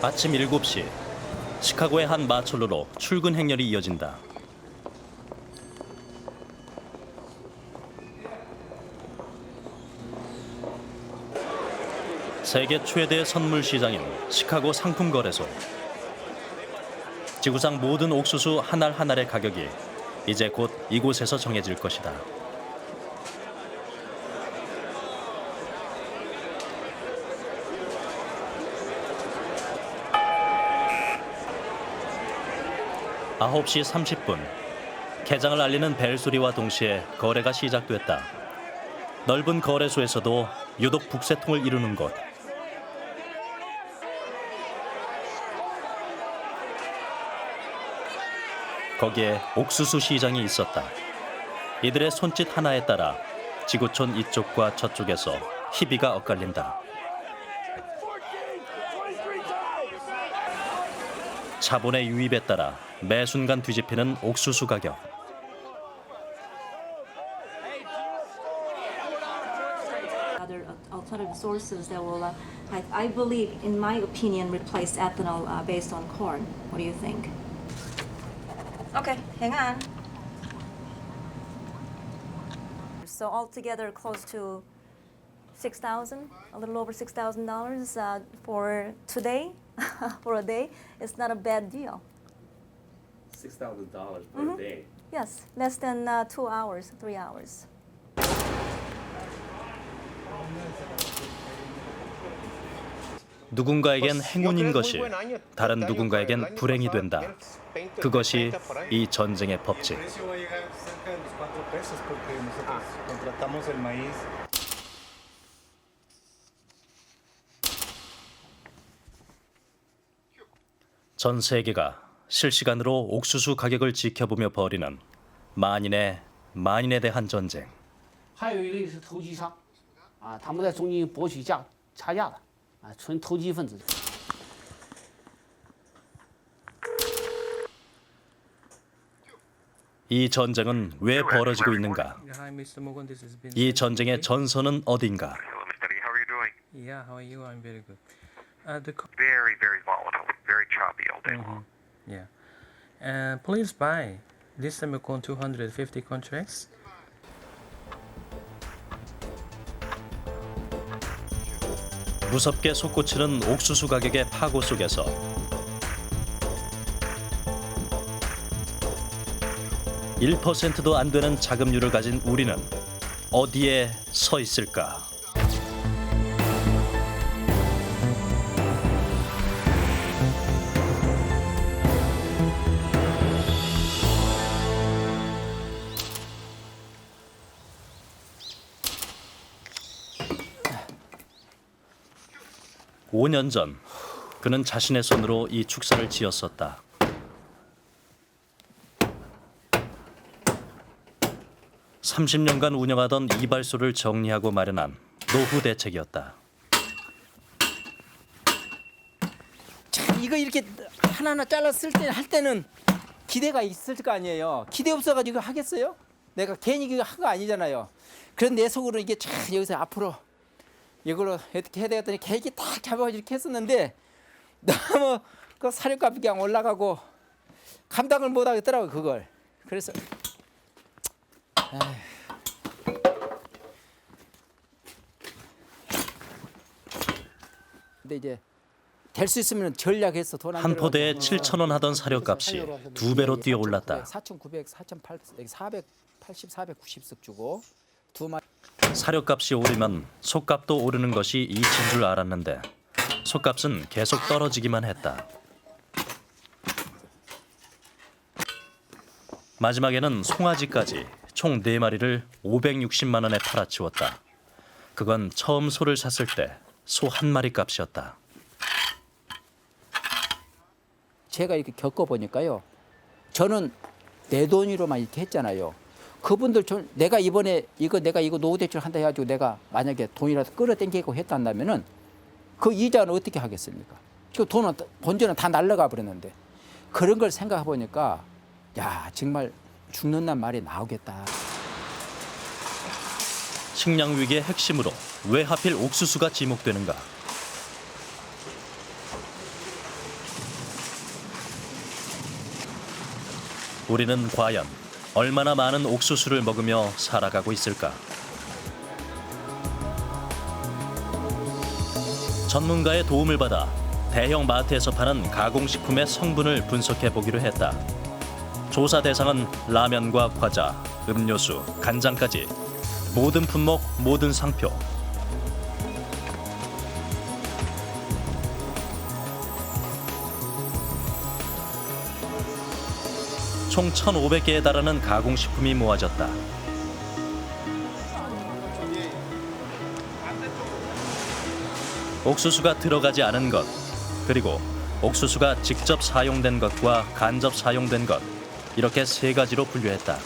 아침 7시, 시카고의 한 마철로로 출근 행렬이 이어진다. 세계 최대 선물 시장인 시카고 상품거래소. 지구상 모든 옥수수 한 알 한 알의 가격이 이제 곧 이곳에서 정해질 것이다. (9시 30분) 개장을 알리는 벨소리와 동시에 거래가 시작됐다. 넓은 거래소에서도 유독 북새통을 이루는 곳. 거기에 옥수수 시장이 있었다. 이들의 손짓 하나에 따라 지구촌 이쪽과 저쪽에서 희비가 엇갈린다. 자본의 유입에 따라 매 순간 뒤집히는 옥수수 가격. Other alternative sources that will, I believe, in my opinion, replace ethanol based on corn. What do you think? Okay, hang on. So altogether, close to $6,000, a little over $6,000 for today, for a day. It's not a bad deal. $6,000 per day. Yes, less than 2 hours, 3 hours. 누군가에겐 행운인 것이 다른 누군가에겐 불행이 된다. 그것이 이 전쟁의 법칙. 전 세계가 실시간으로 옥수수 가격을 지켜보며 벌이는 만인에 대한 전쟁. 还有一类是投机商，他们在中间博取差价的，纯投机分子。 이 전쟁은 왜 벌어지고 있는가? 이 전쟁의 전선은 어딘가? Hello, Mr. Lee. How are you doing? Yeah, how are you? I'm very good. Very, very volatile. Very choppy all day long. Yeah. Please buy this Semicon 250 contracts. 무섭게 솟구치는 옥수수 가격의 파고 속에서 (1%도) 안 되는 자금률을 가진 우리는 어디에 서 있을까? (5년) 전 그는 자신의 손으로 이 축사를 지었었다. (30년간) 운영하던 이발소를 정리하고 마련한 노후 대책이었다. 참 이거 이렇게 하나하나 잘라 할 때는 기대가 있을 거 아니에요. 기대 없어가지고 하겠어요? 내가 괜히 그거 한 거 아니잖아요. 그런 내 속으로 이게 참 여기서 앞으로 이걸로 어떻게 해야 되겠더니 계획이 딱 잡아가지고 이렇게 했었는데 너무 그 사료값이 그냥 올라가고 감당을 못 하겠더라고 그걸. 그래서 근데 이제 될 수 있으면 전략해서 돈 안 한 포대에 7,000원 하던 사료값이 2배로 뛰어 올랐다. 4,900, 4,800, 480, 490씩 주고 두 마리. 사료값이 오르면 속값도 오르는 것이 이치인 줄 알았는데 속값은 계속 떨어지기만 했다. 마지막에는 송아지까지 총 4마리를 560만 원에 팔아치웠다. 그건 처음 소를 샀을 때 소 한 마리 값이었다. 제가 이렇게 겪어보니까요. 저는 내 돈으로만 이렇게 했잖아요. 그분들 내가 이번에 내가 이거 노후 대출 한다 해가지고 내가 만약에 돈이라도 끌어당기고 했단다면은 그 이자는 어떻게 하겠습니까? 그 돈은 본전은 다 날라가 버렸는데 그런 걸 생각해 보니까 야 정말 죽는단 말이 나오겠다. 식량 위기의 핵심으로 왜 하필 옥수수가 지목되는가? 우리는 과연 얼마나 많은 옥수수를 먹으며 살아가고 있을까? 전문가의 도움을 받아 대형 마트에서 파는 가공식품의 성분을 분석해 보기로 했다. 조사 대상은 라면과 과자, 음료수, 간장까지 모든 품목, 모든 상표. 총 1,500개에 달하는 가공식품이 모아졌다. 옥수수가 들어가지 않은 것, 그리고 옥수수가 직접 사용된 것과 간접 사용된 것, 이렇게 세 가지로 분류했다.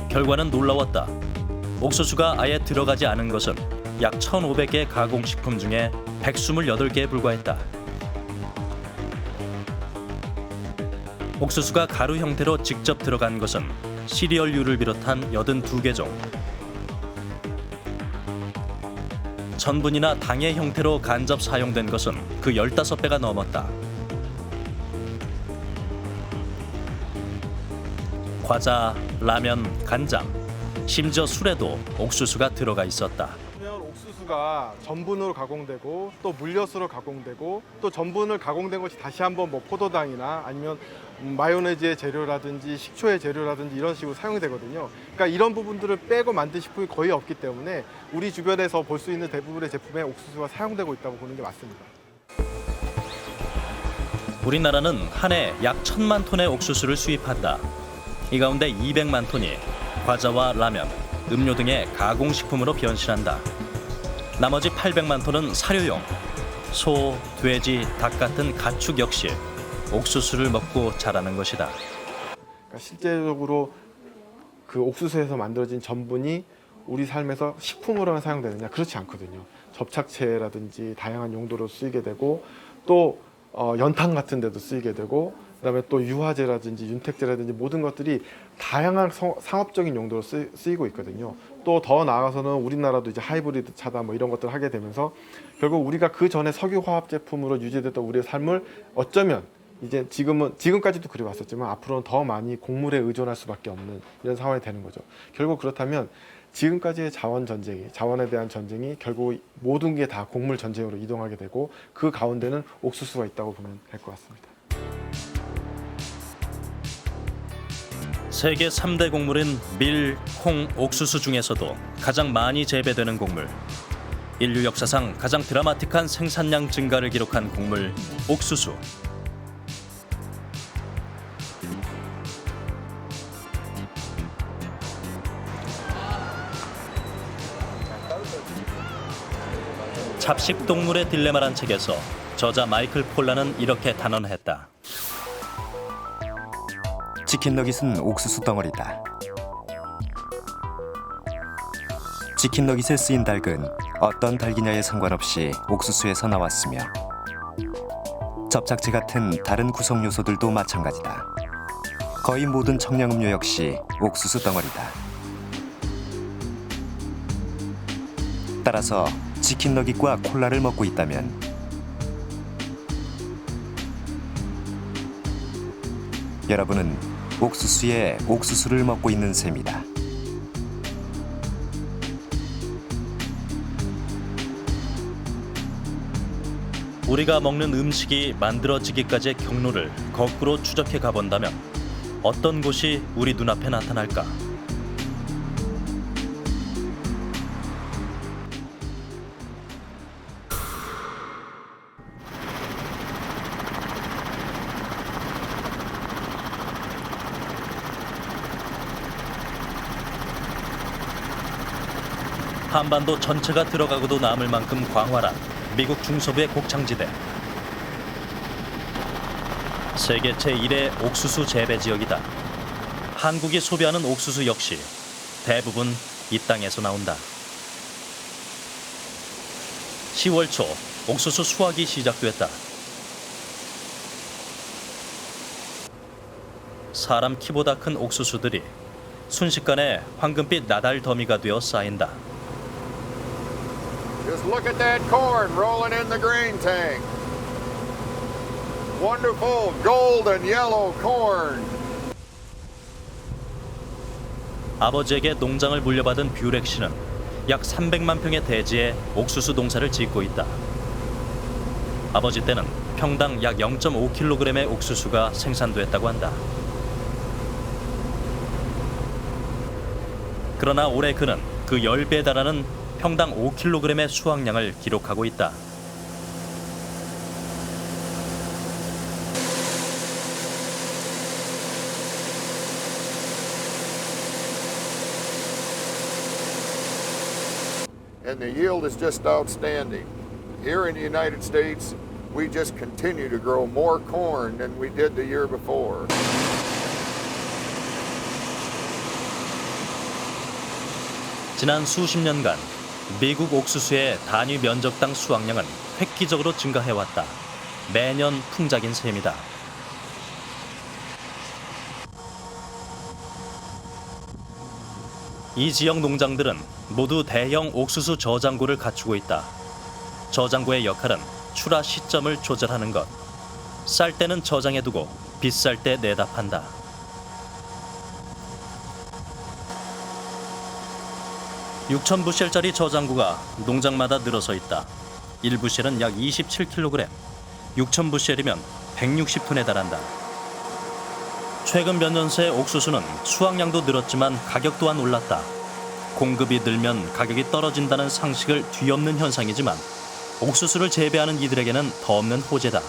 결과는 놀라웠다. 옥수수가 아예 들어가지 않은 것은 약 1,500개 가공식품 중에 128개에 불과했다. 옥수수가 가루 형태로 직접 들어간 것은 시리얼류를 비롯한 82개 종. 전분이나 당의 형태로 간접 사용된 것은 그 15배가 넘었다. 과자, 라면, 간장, 심지어 술에도 옥수수가 들어가 있었다. 옥수수가 전분으로 가공되고 또 물엿으로 가공되고 또 전분을 가공된 것이 다시 한번 뭐 포도당이나 아니면 마요네즈의 재료라든지 식초의 재료라든지 이런 식으로 사용이 되거든요. 그러니까 이런 부분들을 빼고 만든 식품이 거의 없기 때문에 우리 주변에서 볼 수 있는 대부분의 제품에 옥수수가 사용되고 있다고 보는 게 맞습니다. 우리나라는 한 해 약 1,000만 톤의 옥수수를 수입한다. 이 가운데 200만 톤이 과자와 라면, 음료 등의 가공식품으로 변신한다. 나머지 800만 톤은 사료용. 소, 돼지, 닭 같은 가축 역시 옥수수를 먹고 자라는 것이다. 그러니까 실제적으로 그 옥수수에서 만들어진 전분이 우리 삶에서 식품으로만 사용되느냐? 그렇지 않거든요. 접착제라든지 다양한 용도로 쓰이게 되고 또 연탄 같은 데도 쓰이게 되고 그다음에 또 유화제라든지 윤택제라든지 모든 것들이 다양한 상업적인 용도로 쓰이고 있거든요. 또 더 나아가서는 우리나라도 이제 하이브리드 차다 뭐 이런 것들을 하게 되면서 결국 우리가 그 전에 석유 화학 제품으로 유지됐던 우리의 삶을 어쩌면 이제 지금까지도 그래왔었지만 앞으로는 더 많이 곡물에 의존할 수밖에 없는 이런 상황이 되는 거죠. 결국 그렇다면 지금까지의 자원에 대한 전쟁이 결국 모든 게 다 곡물 전쟁으로 이동하게 되고 그 가운데는 옥수수가 있다고 보면 될 것 같습니다. 세계 3대 곡물인 밀, 콩, 옥수수 중에서도 가장 많이 재배되는 곡물. 인류 역사상 가장 드라마틱한 생산량 증가를 기록한 곡물 옥수수. 잡식동물의 딜레마란 책에서 저자 마이클 폴란은 이렇게 단언했다. 치킨 너깃은 옥수수 덩어리다. 치킨 너깃에 쓰인 닭은 어떤 닭이냐에 상관없이 옥수수에서 나왔으며 접착제 같은 다른 구성 요소들도 마찬가지다. 거의 모든 청량음료 역시 옥수수 덩어리다. 따라서 치킨 너깃과 콜라를 먹고 있다면 여러분은 옥수수에 옥수수를 먹고 있는 셈이다. 우리가 먹는 음식이 만들어지기까지의 경로를 거꾸로 추적해 가본다면 어떤 곳이 우리 눈앞에 나타날까? 한반도 전체가 들어가고도 남을 만큼 광활한 미국 중서부의 곡창지대. 세계 제1의 옥수수 재배 지역이다. 한국이 소비하는 옥수수 역시 대부분 이 땅에서 나온다. 10월 초 옥수수 수확이 시작됐다. 사람 키보다 큰 옥수수들이 순식간에 황금빛 나달 더미가 되어 쌓인다. Just look at that corn rolling in the grain tank. Wonderful golden yellow corn. 아버지에게 농장을 물려받은 뷰렉 씨는 약 300만 평의 대지에 옥수수 농사를 짓고 있다. 아버지 때는 평당 약 0.5kg의 옥수수가 생산됐다고 한다. 그러나 올해 그는 그 10배에 달하는 평당 5kg의 수확량을 기록하고 있다. And the yield is just outstanding. Here in the United States, we just continue to grow more corn than we did the year before. 지난 수십 년간 미국 옥수수의 단위 면적당 수확량은 획기적으로 증가해왔다. 매년 풍작인 셈이다. 이 지역 농장들은 모두 대형 옥수수 저장고를 갖추고 있다. 저장고의 역할은 출하 시점을 조절하는 것. 쌀 때는 저장해두고 비쌀 때 내다 판다. (6,000부셸짜리) 저장고가 농장마다 늘어서 있다. 1부셸은 약 27kg, 6,000부셸이면 160톤에 달한다. 최근 몇 년 새 옥수수는 수확량도 늘었지만 가격 또한 올랐다. 공급이 늘면 가격이 떨어진다는 상식을 뒤엎는 현상이지만 옥수수를 재배하는 이들에게는 더 없는 호재다.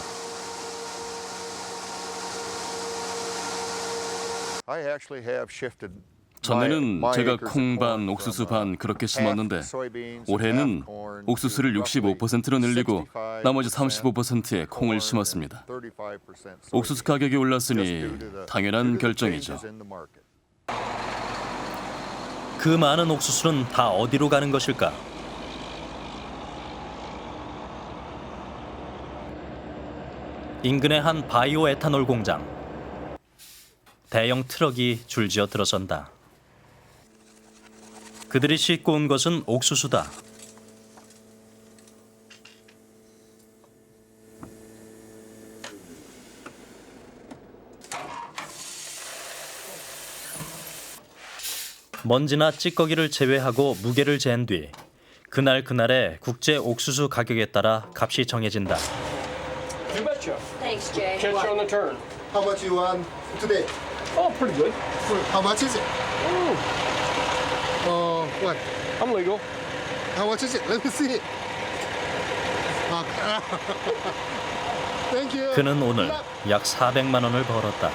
I actually have shifted. 전에는 제가 콩 반, 옥수수 반 그렇게 심었는데 올해는 옥수수를 65%로 늘리고 나머지 35%에 콩을 심었습니다. 옥수수 가격이 올랐으니 당연한 결정이죠. 그 많은 옥수수는 다 어디로 가는 것일까? 인근의 한 바이오 에탄올 공장. 대형 트럭이 줄지어 들어선다. 그들이 싣고 온 것은 옥수수다. 먼지나 찌꺼기를 제외하고 무게를 잰 뒤 그날의 국제 옥수수 가격에 따라 값이 정해진다. Thanks, Jay. Catch you on the turn. How much you want today? Oh, pretty good. How much is it? What? I'm legal. How much is it? Let me see it. Thank you. 그는 오늘 약 400만 원을 벌었다.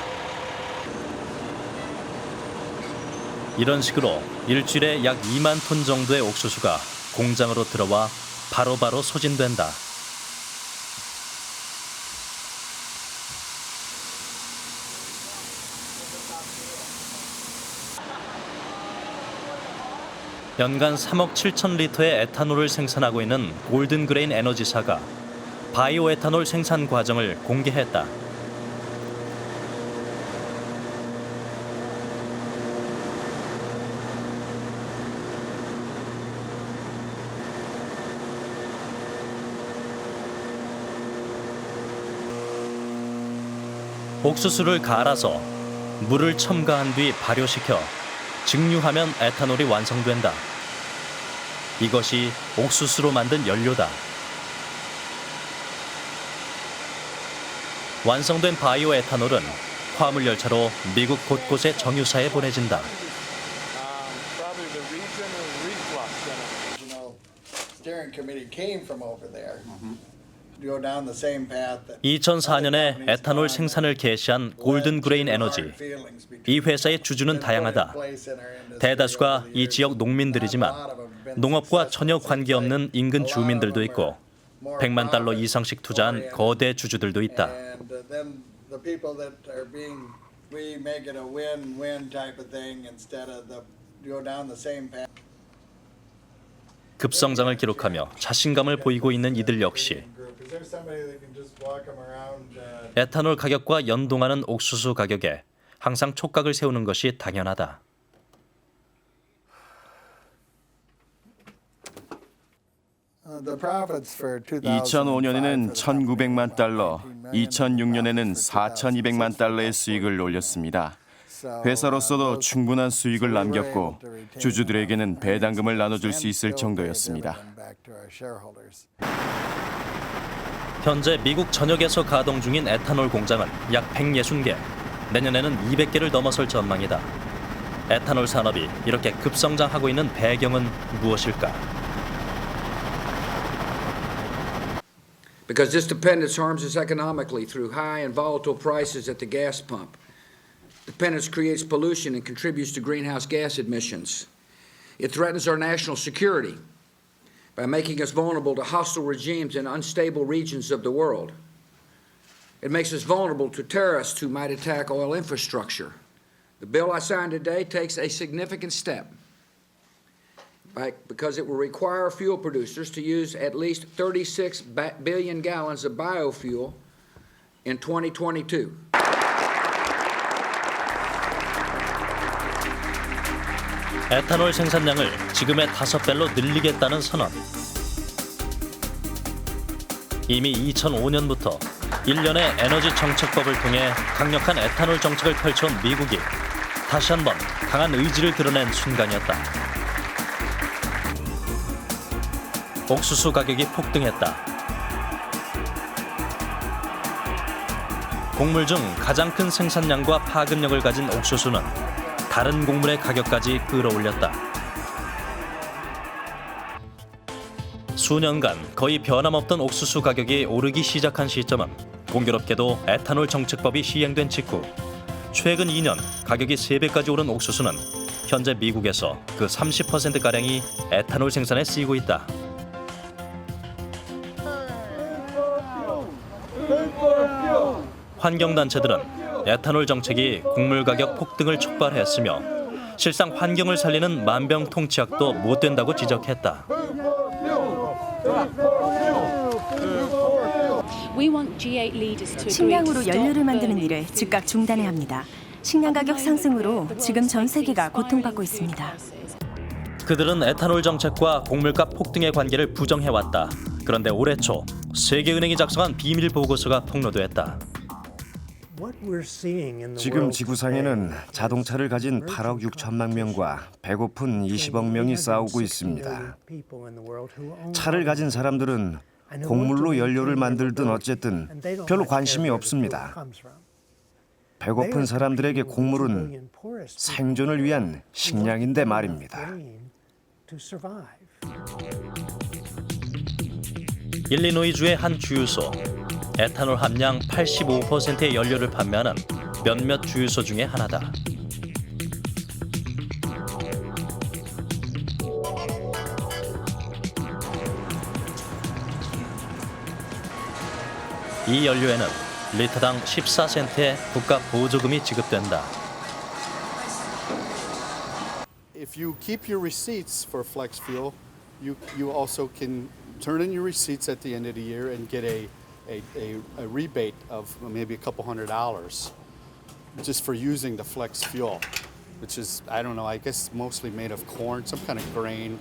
이런 식으로 일주일에 약 2만 톤 정도의 옥수수가 공장으로 들어와 바로바로 소진된다. 연간 3억 7천 리터의 에탄올을 생산하고 있는 골든그레인 에너지사가 바이오 에탄올 생산 과정을 공개했다. 옥수수를 갈아서 물을 첨가한 뒤 발효시켜 증류하면 에탄올이 완성된다. 이것이 옥수수로 만든 연료다. 완성된 바이오 에탄올은 화물 열차로 미국 곳곳의 정유사에 보내진다. Steering committee came from over there. Go down the same path that 2004년에 에탄올 생산을 개시한 골든그레인 에너지. 이 회사의 주주는 다양하다. 대다수가 이 지역 농민들이지만 농업과 전혀 관계없는 인근 주민들도 있고 100만 달러 이상씩 투자한 거대 주주들도 있다. And then the people that are being, we make it a win-win type of thing instead of the go down the same path. 급성장을 기록하며 자신감을 보이고 있는 이들 역시 Is there somebody that can just walk them around? 에탄올 가격과 연동하는 옥수수 가격에 항상 촉각을 세우는 것이 당연하다. The profits for 2005년에는 1,900만 달러, 2006년에는 4,200만 달러의 수익을 올렸습니다. 회사로서도 충분한 수익을 남겼고 주주들에게는 배당금을 나눠줄 수 있을 정도였습니다. 현재 미국 전역에서 가동 중인 에탄올 공장은 약 160개, 내년에는 200개를 넘어설 전망이다. 에탄올 산업이 이렇게 급성장하고 있는 배경은 무엇일까? Because this dependence harms us economically through high and volatile prices at the gas pump. Dependence creates pollution and contributes to greenhouse gas emissions. It threatens our national security by making us vulnerable to hostile regimes in unstable regions of the world. It makes us vulnerable to terrorists who might attack oil infrastructure. The bill I signed today takes a significant step because it will require fuel producers to use at least 36 billion gallons of biofuel in 2022. 에탄올 생산량을 지금의 5배로 늘리겠다는 선언. 이미 2005년부터 일련의 에너지 정책법을 통해 강력한 에탄올 정책을 펼쳐온 미국이 다시 한번 강한 의지를 드러낸 순간이었다. 옥수수 가격이 폭등했다. 곡물 중 가장 큰 생산량과 파급력을 가진 옥수수는 다른 곡물의 가격까지 끌어올렸다. 수년간 거의 변함없던 옥수수 가격이 오르기 시작한 시점은 공교롭게도 에탄올 정책법이 시행된 직후 최근 2년 가격이 3배까지 오른 옥수수는 현재 미국에서 그 30%가량이 에탄올 생산에 쓰이고 있다. 환경단체들은 에탄올 정책이 곡물 가격 폭등을 촉발했으며 실상 환경을 살리는 만병통치약도 못 된다고 지적했다. 식량으로 연료를 만드는 일을 즉각 중단해야 합니다. 식량 가격 상승으로 지금 전 세계가 고통받고 있습니다. 그들은 에탄올 정책과 곡물값 폭등의 관계를 부정해왔다. 그런데 올해 초 세계은행이 작성한 비밀 보고서가 폭로됐다. 지금 지구상에는 자동차를 가진 8억 6천만 명과 배고픈 20억 명이 싸우고 있습니다. 차를 가진 사람들은 곡물로 연료를 만들든 어쨌든 별로 관심이 없습니다. 배고픈 사람들에게 곡물은 생존을 위한 식량인데 말입니다. 일리노이주의 한 주유소. 에탄올 함량 85%의 연료를 판매하는 몇몇 주유소 중에 하나다. 이 연료에는 리터당 14센트의 국가 보조금이 지급된다. If you keep your receipts for flex fuel, you also can turn in your receipts at the end of the year and get a rebate of maybe a couple $100 just for using the flex fuel, which is, I don't know, I guess mostly made of corn, some kind of grain.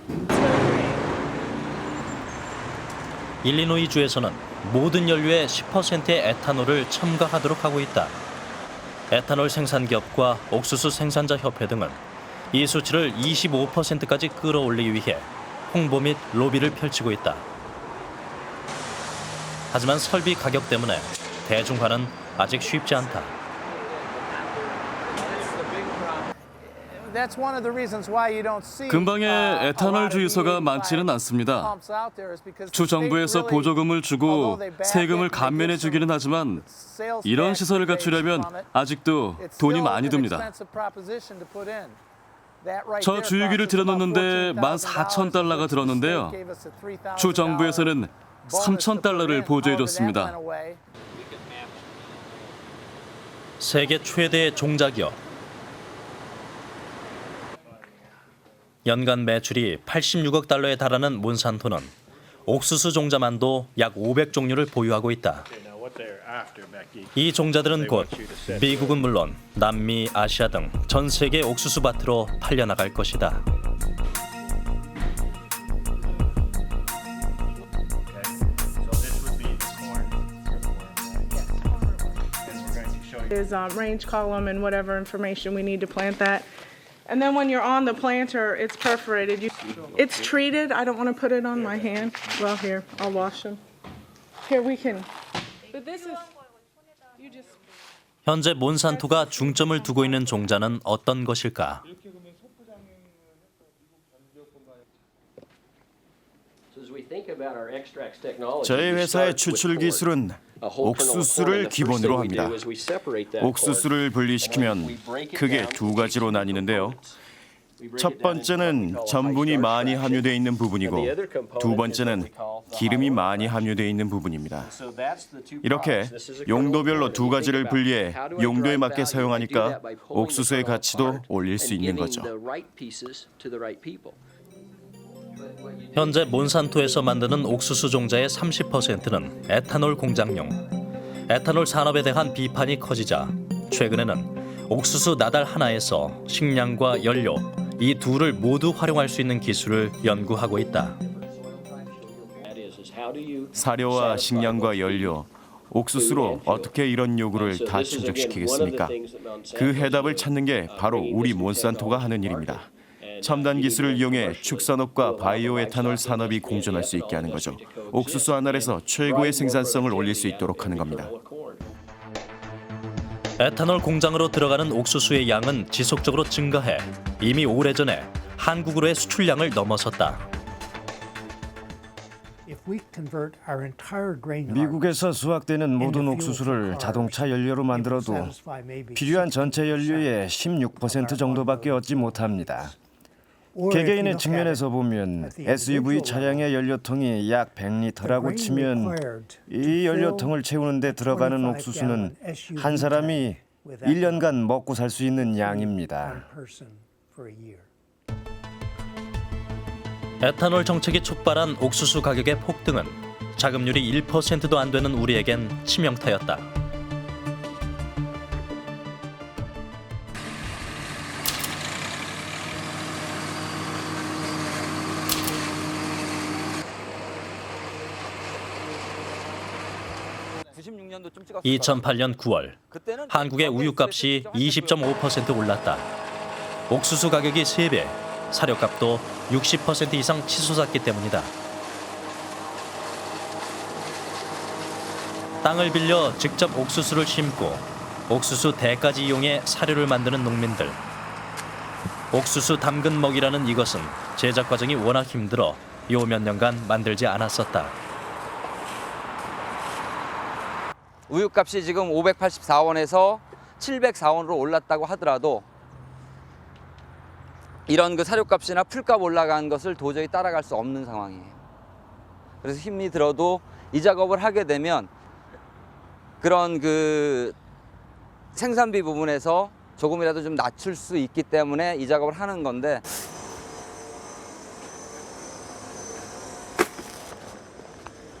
일리노이주에서는 모든 연료의 10%의 에탄올을 첨가하도록 하고 있다. 에탄올 생산기업과 옥수수 생산자 협회 등은 이 수치를 25%까지 끌어올리기 위해 홍보 및 로비를 펼치고 있다. 하지만 설비 가격 때문에 대중화는 아직 쉽지 않다. 근방에 에탄올 주유소가 많지는 않습니다. 주 정부에서 보조금을 주고 세금을 감면해 주기는 하지만 이런 시설을 갖추려면 아직도 돈이 많이 듭니다. 저 주유기를 들여놓는데 $14,000가 들었는데요. 주 정부에서는 $3,000를 보조해줬습니다. 세계 최대의 종자기업. 연간 매출이 86억 달러에 달하는 몬산토는 옥수수 종자만도 약 500종류를 보유하고 있다. 이 종자들은 곧 미국은 물론 남미, 아시아 등 전 세계 옥수수 밭으로 팔려나갈 것이다. Is range column and whatever information we need to plant that. And then when you're on the planter, it's perforated. It's treated. I don't want to put it on my hand. Well, here, I'll wash them. Here, we can. But this is, you just. 현재 몬산토가 중점을 두고 있는 종자는 어떤 것일까? 저희 회사의 추출 기술은 옥수수를 기본으로 합니다. 옥수수를 분리시키면 크게 두 가지로 나뉘는데요. 첫 번째는 전분이 많이 함유되어 있는 부분이고 두 번째는 기름이 많이 함유되어 있는 부분입니다. 이렇게 용도별로 두 가지를 분리해 용도에 맞게 사용하니까 옥수수의 가치도 올릴 수 있는 거죠. 현재 몬산토에서 만드는 옥수수 종자의 30%는 에탄올 공장용. 에탄올 산업에 대한 비판이 커지자 최근에는 옥수수 나달 하나에서 식량과 연료 이 둘을 모두 활용할 수 있는 기술을 연구하고 있다. 사료와 식량과 연료, 옥수수로 어떻게 이런 요구를 다 충족시키겠습니까? 그 해답을 찾는 게 바로 우리 몬산토가 하는 일입니다. 첨단 기술을 이용해 축산업과 바이오 에탄올 산업이 공존할 수 있게 하는 거죠. 옥수수 한 알에서 최고의 생산성을 올릴 수 있도록 하는 겁니다. 에탄올 공장으로 들어가는 옥수수의 양은 지속적으로 증가해 이미 오래전에 한국으로의 수출량을 넘어섰다. 미국에서 수확되는 모든 옥수수를 자동차 연료로 만들어도 필요한 전체 연료의 16% 정도밖에 얻지 못합니다. 개개인의 측면에서 보면 SUV 차량의 연료통이 약 100리터라고 치면 이 연료통을 채우는 데 들어가는 옥수수는 한 사람이 1년간 먹고 살 수 있는 양입니다. 에탄올 정책이 촉발한 옥수수 가격의 폭등은 자급률이 1%도 안 되는 우리에겐 치명타였다. 좀 2008년 9월 한국의 우유값이 20.5% 올랐다. 옥수수 가격이 3배, 사료값도 60% 이상 치솟았기 때문이다. 땅을 빌려 직접 옥수수를 심고 옥수수 대까지 이용해 사료를 만드는 농민들. 옥수수 담근 먹이라는 이것은 제작 과정이 워낙 힘들어 요 몇 년간 만들지 않았었다. 우유값이 지금 584원에서 704원으로 올랐다고 하더라도 이런 그 사료값이나 풀값 올라간 것을 도저히 따라갈 수 없는 상황이에요. 그래서 힘이 들어도 이 작업을 하게 되면 그런 그 생산비 부분에서 조금이라도 좀 낮출 수 있기 때문에 이 작업을 하는 건데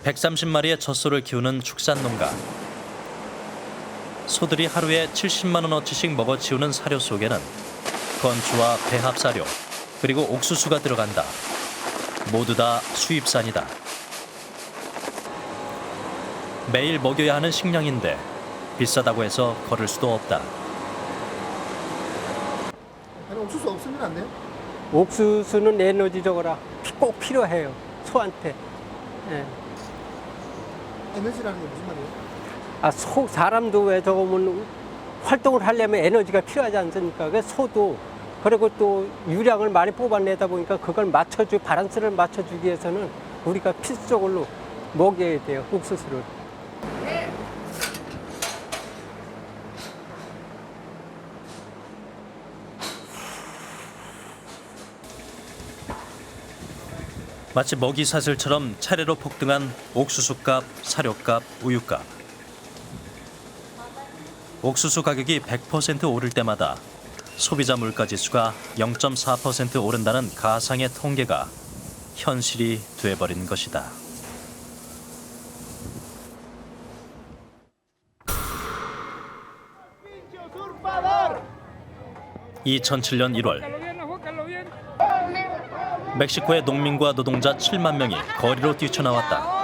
130마리의 젖소를 키우는 축산농가. 소들이 하루에 70만 원어치씩 먹어치우는 사료 속에는 건초와 배합사료 그리고 옥수수가 들어간다. 모두 다 수입산이다. 매일 먹여야 하는 식량인데 비싸다고 해서 거를 수도 없다. 아니, 옥수수 없으면 안 돼요? 옥수수는 에너지적으로 꼭 필요해요. 소한테. 예. 에너지라는 게 무슨 말이에요? 사람도 왜 저거면 활동을 하려면 에너지가 필요하지 않습니까? 그래서 소도 그리고 또 유량을 많이 뽑아내다 보니까 그걸 바란스를 맞춰주기 위해서는 우리가 필수적으로 먹여야 돼요, 옥수수를. 마치 먹이 사슬처럼 차례로 폭등한 옥수수값, 사료값, 우유값. 옥수수 가격이 100% 오를 때마다 소비자 물가지수가 0.4% 오른다는 가상의 통계가 현실이 돼버린 것이다. 2007년 1월 멕시코의 농민과 노동자 7만 명이 거리로 뛰쳐나왔다.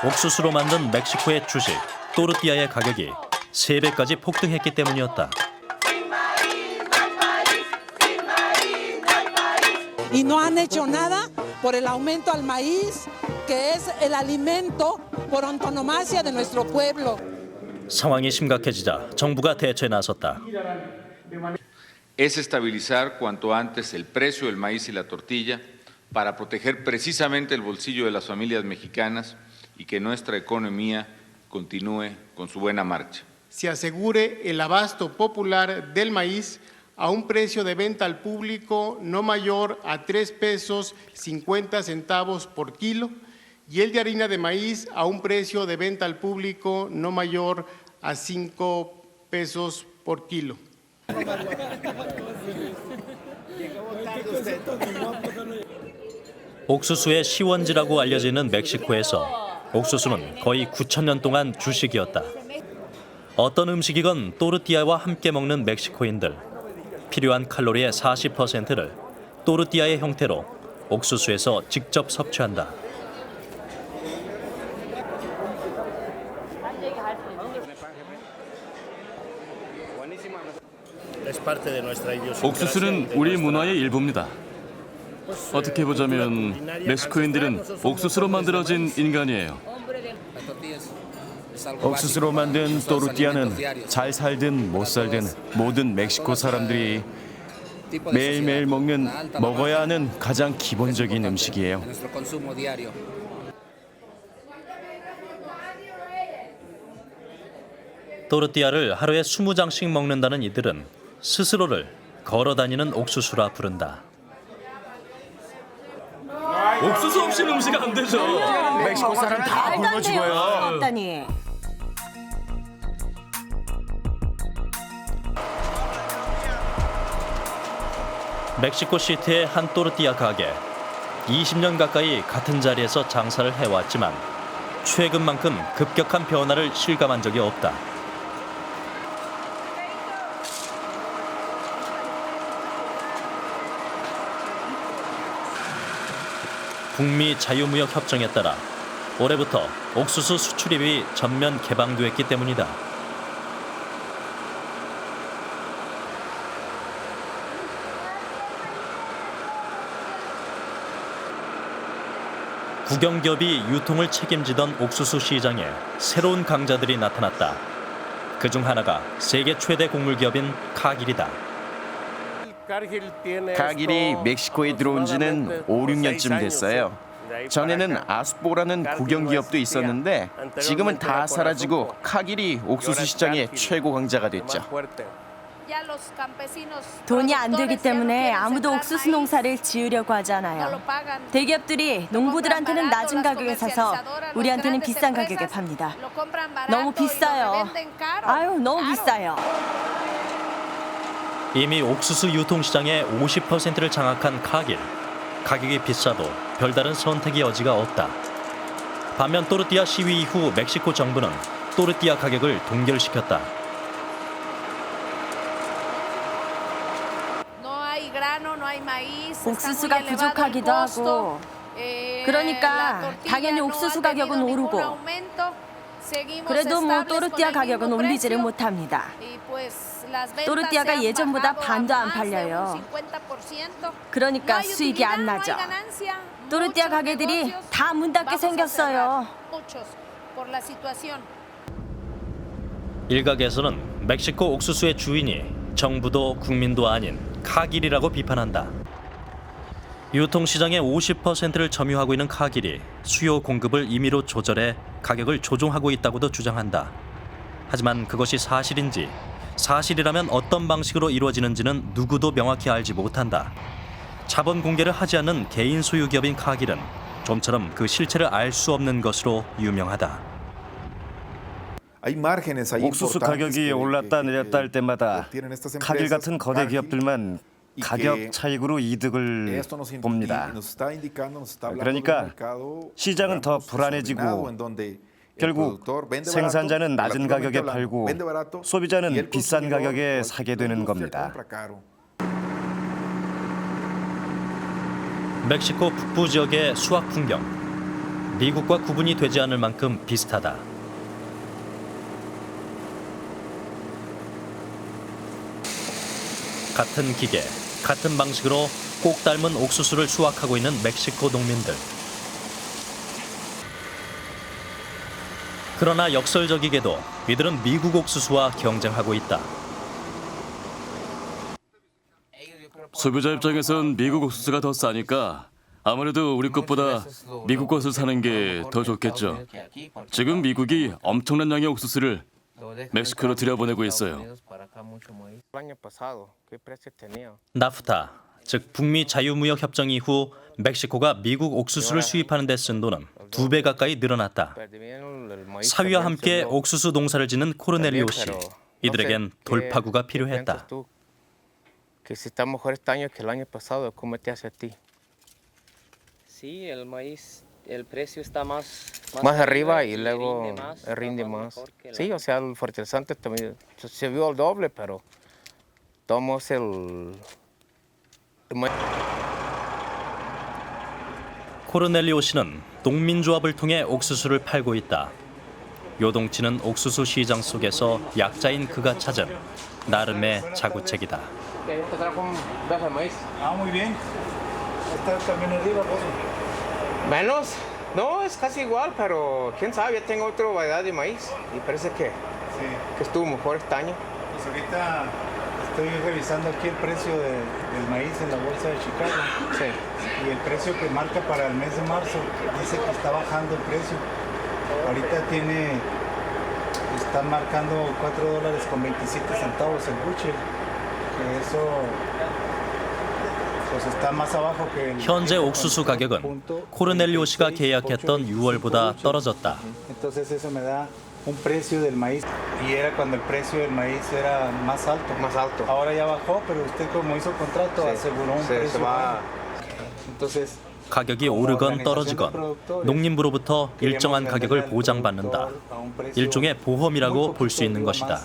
옥수수로 만든 멕시코의 주식 또르띠아의 가격이 3배까지 폭등했기 때문이었다. Y no han hecho nada por el aumento al maíz, que es el alimento por antonomasia de nuestro pueblo. 상황이 심각해지자 정부가 대처에 나섰다. Es estabilizar cuanto antes el precio del maíz y la tortilla para proteger precisamente el bolsillo de las familias mexicanas y que nuestra economía continúe con su buena marcha. Se asegure el abasto popular del maíz a un precio de venta al público no mayor a 3 pesos 50 centavos por kilo y el de harina de maíz a un precio de venta al público no mayor a 5 pesos por kilo. 옥수수의 시원지라고 알려지는 멕시코에서 옥수수는 거의 9,000년 동안 주식이었다. 어떤 음식이건 또르띠아와 함께 먹는 멕시코인들. 필요한 칼로리의 40%를 또르띠아의 형태로 옥수수에서 직접 섭취한다. 옥수수는 우리 문화의 일부입니다. 어떻게 보자면 멕시코인들은 옥수수로 만들어진 인간이에요. 옥수수로 만든 또르띠아는 잘 살든 못 살든 모든 멕시코 사람들이 매일매일 먹어야 하는 가장 기본적인 음식이에요. 또르띠아를 하루에 20장씩 먹는다는 이들은 스스로를 걸어다니는 옥수수라 부른다. 옥수수 없이는 음식 안 되죠. 멕시코 사람 다 굶어 죽어요. 맞다니. 멕시코 시티의 한 또르띠아 가게. 20년 가까이 같은 자리에서 장사를 해왔지만 최근만큼 급격한 변화를 실감한 적이 없다. 북미 자유무역 협정에 따라 올해부터 옥수수 수출입이 전면 개방됐기 때문이다. 국영기업이 유통을 책임지던 옥수수 시장에 새로운 강자들이 나타났다. 그중 하나가 세계 최대 곡물 기업인 카길이다. 카길이 멕시코에 들어온 지는 5, 6년쯤 됐어요. 전에는 아스보라는 국영기업도 있었는데 지금은 다 사라지고 카길이 옥수수 시장의 최고 강자가 됐죠. 돈이 안 되기 때문에 아무도 옥수수 농사를 지으려고 하지 않아요. 대기업들이 농부들한테는 낮은 가격에 사서 우리한테는 비싼 가격에 팝니다. 너무 비싸요. 아유, 너무 비싸요. 이미 옥수수 유통시장의 50%를 장악한 카길. 가격이 비싸도 별다른 선택의 여지가 없다. 반면 또르띠아 시위 이후 멕시코 정부는 또르띠아 가격을 동결시켰다. 옥수수가 부족하기도 하고 그러니까 당연히 옥수수 가격은 오르고 그래도 뭐 또르띠아 가격은 올리지를 못합니다. 또르띠아가 예전보다 반도 안 팔려요. 그러니까 수익이 안 나죠. 또르띠아 가게들이 다 문 닫게 생겼어요. 일각에서는 멕시코 옥수수의 주인이 정부도 국민도 아닌 카길이라고 비판한다. 유통시장의 50%를 점유하고 있는 카길이 수요 공급을 임의로 조절해 가격을 조종하고 있다고도 주장한다. 하지만 그것이 사실인지, 사실이라면 어떤 방식으로 이루어지는지는 누구도 명확히 알지 못한다. 자본 공개를 하지 않는 개인 소유 기업인 카길은 좀처럼 그 실체를 알 수 없는 것으로 유명하다. 옥수수 가격이 올랐다 내렸다 할 때마다 카길 같은 거대 기업들만 가격 차익으로 이득을 봅니다. 그러니까 시장은 더 불안해지고 결국 생산자는 낮은 가격에 팔고 소비자는 비싼 가격에 사게 되는 겁니다. 멕시코 북부 지역의 수확 풍경. 미국과 구분이 되지 않을 만큼 비슷하다. 같은 기계, 같은 방식으로 꼭 닮은 옥수수를 수확하고 있는 멕시코 농민들. 그러나 역설적이게도 이들은 미국 옥수수와 경쟁하고 있다. 소비자 입장에선 미국 옥수수가 더 싸니까 아무래도 우리 것보다 미국 것을 사는 게 더 좋겠죠. 지금 미국이 엄청난 양의 옥수수를 멕시코로 들여보내고 있어요. 나프타, 즉 북미 자유무역 협정 이후 멕시코가 미국 옥수수를 수입하는 데 쓴 돈은 2배 가까이 늘어났다. 사위와 함께 옥수수 농사를 짓는 코르넬리오 씨. 이들에겐 돌파구가 필요했다. Más arriba y luego rinde más. Sí, o sea, el fertilizante también se vio el doble, pero tomamos el 코르넬리오 씨는 농민조합을 통해 옥수수를 팔고 있다. 요동치는 옥수수 시장 속에서 약자인 그가 찾은 나름의 자구책이다. menos. No, es casi igual, pero quién sabe, yo tengo otra variedad de maíz y parece que estuvo mejor este año. Pues ahorita estoy revisando aquí el precio del maíz en la bolsa de Chicago. Sí. Y el precio que marca para el mes de marzo dice que está bajando el precio. Ahorita está marcando $4.27 el bushel. Que eso pues está más abajo que el. 현재 옥수수 가격은 코르넬리오 씨가 계약했던 6월보다 떨어졌다. Entonces eso me da un precio del maíz y era cuando el precio del maíz era más alto. Más alto. Ahora ya bajó, pero usted como hizo contrato aseguró un precio. Entonces 가격이 오르건 떨어지건 농림부로부터 일정한 가격을 보장받는다. 일종의 보험이라고 볼 수 있는 것이다.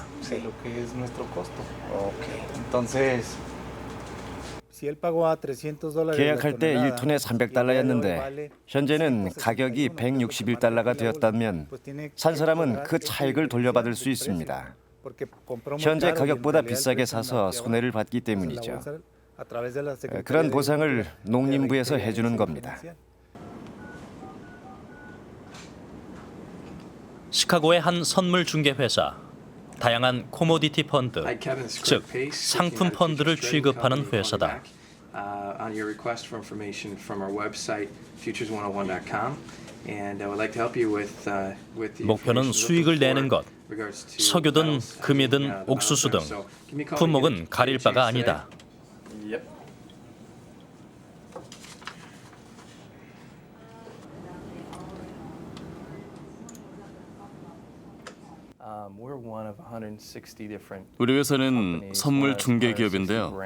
계약할 때 1톤에 $300였는데 현재는 가격이 $161가 되었다면 산 사람은 그 차익을 돌려받을 수 있습니다. 현재 가격보다 비싸게 사서 손해를 봤기 때문이죠. 그런 보상을 농림부에서 해주는 겁니다. 시카고의 한 선물 중개 회사. 다양한 코모디티 펀드, 즉 상품 펀드를 취급하는 회사다. On your request for information from our website futures101.com, and I would like to help you with the 목표는 수익을 내는 것. 석유든 금이든 옥수수 등 품목은 가릴 바가 아니다. 우리 회사는 선물 중개 기업인데요.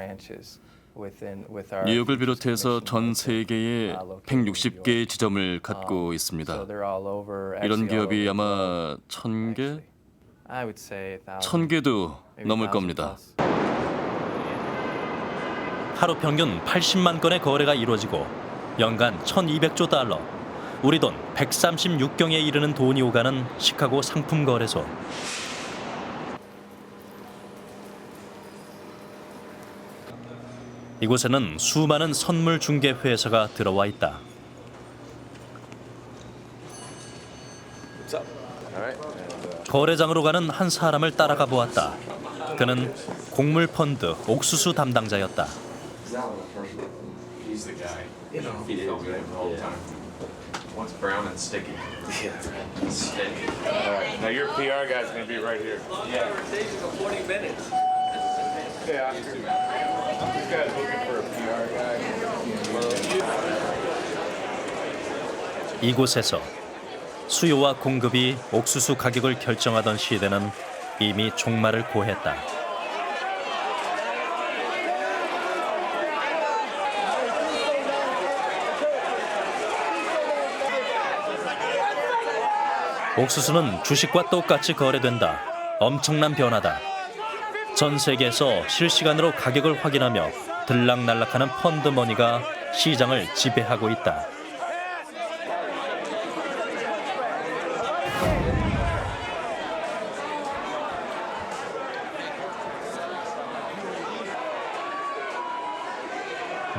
뉴욕을 비롯해서 전 세계에 160개의 지점을 갖고 있습니다. 이런 기업이 아마 1,000개? 1,000개도 넘을 겁니다. 하루 평균 80만 건의 거래가 이루어지고 연간 1,200조 달러, 우리 돈 136경에 이르는 돈이 오가는 시카고 상품 거래소. 이곳에는 수많은 선물 중개 회사가 들어와 있다. 거래장으로 가는 한 사람을 따라가 보았다. 그는 곡물 펀드 옥수수 담당자였다. What's brown and sticky? Yeah. Sticky. All right. Now your PR guy's gonna be right here. Yeah. Conversation for 40 minutes. Yeah. This guy's looking for a PR guy. 이곳에서 수요와 공급이 옥수수 가격을 결정하던 시대는 이미 종말을 고했다. 옥수수는 주식과 똑같이 거래된다. 엄청난 변화다. 전 세계에서 실시간으로 가격을 확인하며 들락날락하는 펀드머니가 시장을 지배하고 있다.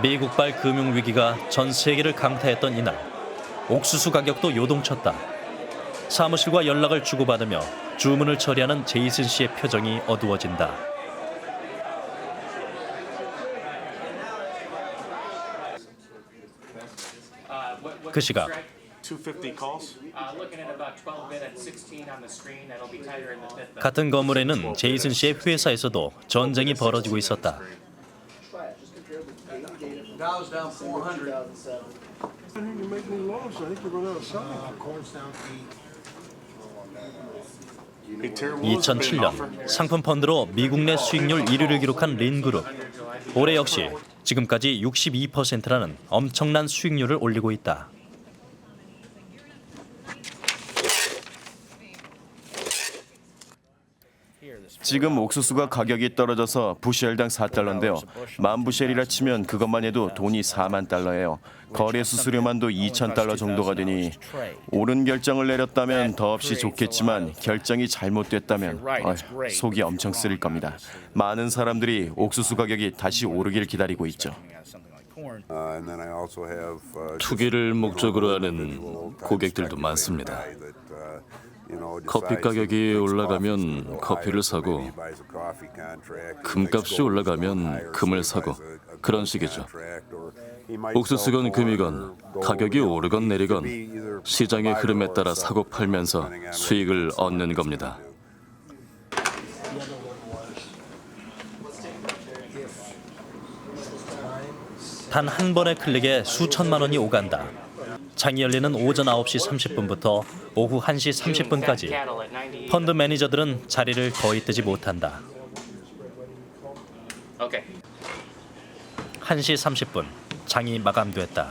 미국발 금융위기가 전 세계를 강타했던 이날, 옥수수 가격도 요동쳤다. 사무실과 연락을 주고받으며 주문을 처리하는 제이슨 씨의 표정이 어두워진다. 그 시각 같은 건물에는 제이슨 씨의 회사에서도 전쟁이 벌어지고 있었다. Dow's down 400. 2007년 상품 펀드로 미국 내 수익률 1위를 기록한 린그룹. 올해 역시 지금까지 62%라는 엄청난 수익률을 올리고 있다. 지금 옥수수가 가격이 떨어져서 부쉘당 4달러인데요. 만 부쉘이라 치면 그것만 해도 돈이 4만 달러예요. 거래 수수료만도 2,000달러 정도가 되니 옳은 결정을 내렸다면 더없이 좋겠지만 결정이 잘못됐다면 속이 엄청 쓰릴 겁니다. 많은 사람들이 옥수수 가격이 다시 오르길 기다리고 있죠. 투기를 목적으로 하는 고객들도 많습니다. 커피 가격이 올라가면 커피를 사고 금값이 올라가면 금을 사고 그런 식이죠. 옥수수건 금이건 가격이 오르건 내리건 시장의 흐름에 따라 사고 팔면서 수익을 얻는 겁니다. 단 한 번의 클릭에 수천만 원이 오간다. 장이 열리는 오전 9시 30분부터 오후 1시 30분까지 펀드 매니저들은 자리를 거의 뜨지 못한다. 1시 30분 장이 마감됐다.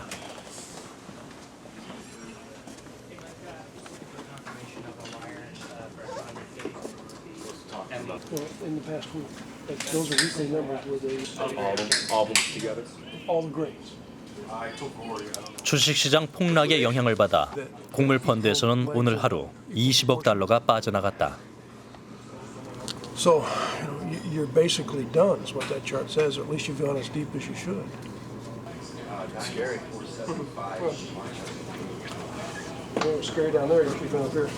In the past week, those are weekly numbers where they all of them together, all the grades. 주식시장 폭락의 영향을 받아 곡물 펀드에서는 오늘 하루 20억 달러가 빠져나갔다. So you're basically done, is what that chart says. Or at least you've gone as deep as you should. Scary. Well, it was scary down there. You've been up here.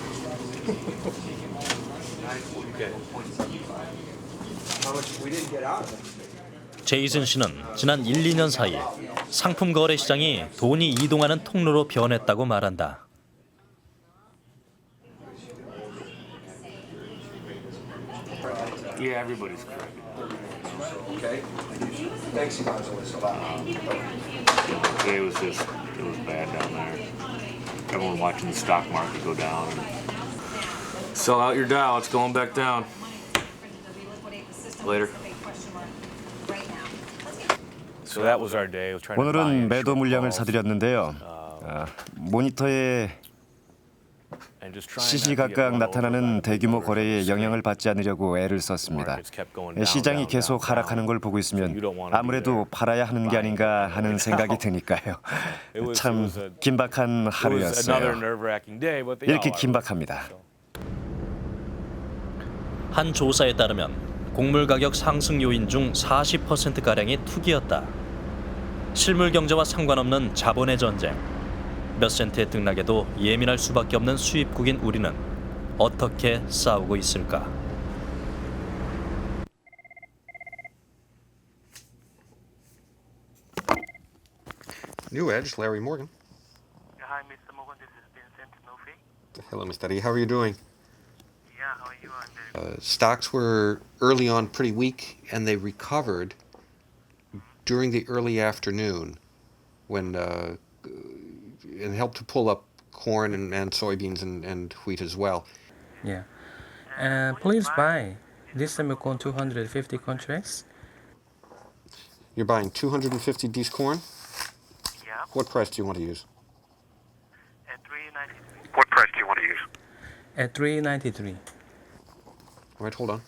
How much we didn't get out of it. 제이슨 씨는 지난 1, 2년 사이 상품 거래 시장이 돈이 이동하는 통로로 변했다고 말한다. Yeah, everybody's correct. Okay. Thanks, you guys always allow. It was bad down there. Everyone watching the stock market go down. Sell out your Dow. It's going back down. Later. So that was our day. 오늘은 매도 물량을 사들였는데요. 모니터에 시시각각 나타나는 대규모 거래에 영향을 받지 않으려고 애를 썼습니다. 시장이 계속 하락하는 걸 보고 있으면 아무래도 팔아야 하는 게 아닌가 하는 생각이 드니까요. 참 긴박한 하루였어요. 이렇게 긴박합니다. 한 조사에 따르면 곡물 가격 상승 요인 중 40%가량이 투기였다. 실물 경제와 상관없는 자본의 전쟁. 몇 센트의 등락에도 예민할 수밖에 없는 수입국인 우리는 어떻게 싸우고 있을까? New Edge, Larry Morgan. Hi, Mr. Morgan. This is Vincent Murphy. Hello, Mr. Eddie. How are you doing? Yeah, how are you? I'm very Stocks were early on pretty weak, and they recovered during the early afternoon when it helped to pull up corn and soybeans and wheat as well. Yeah. Please buy this semicorn 250 contracts. You're buying 250 D's corn? Yeah. What price do you want to use? At $3.93. What price do you want to use? At 393. All right, hold on.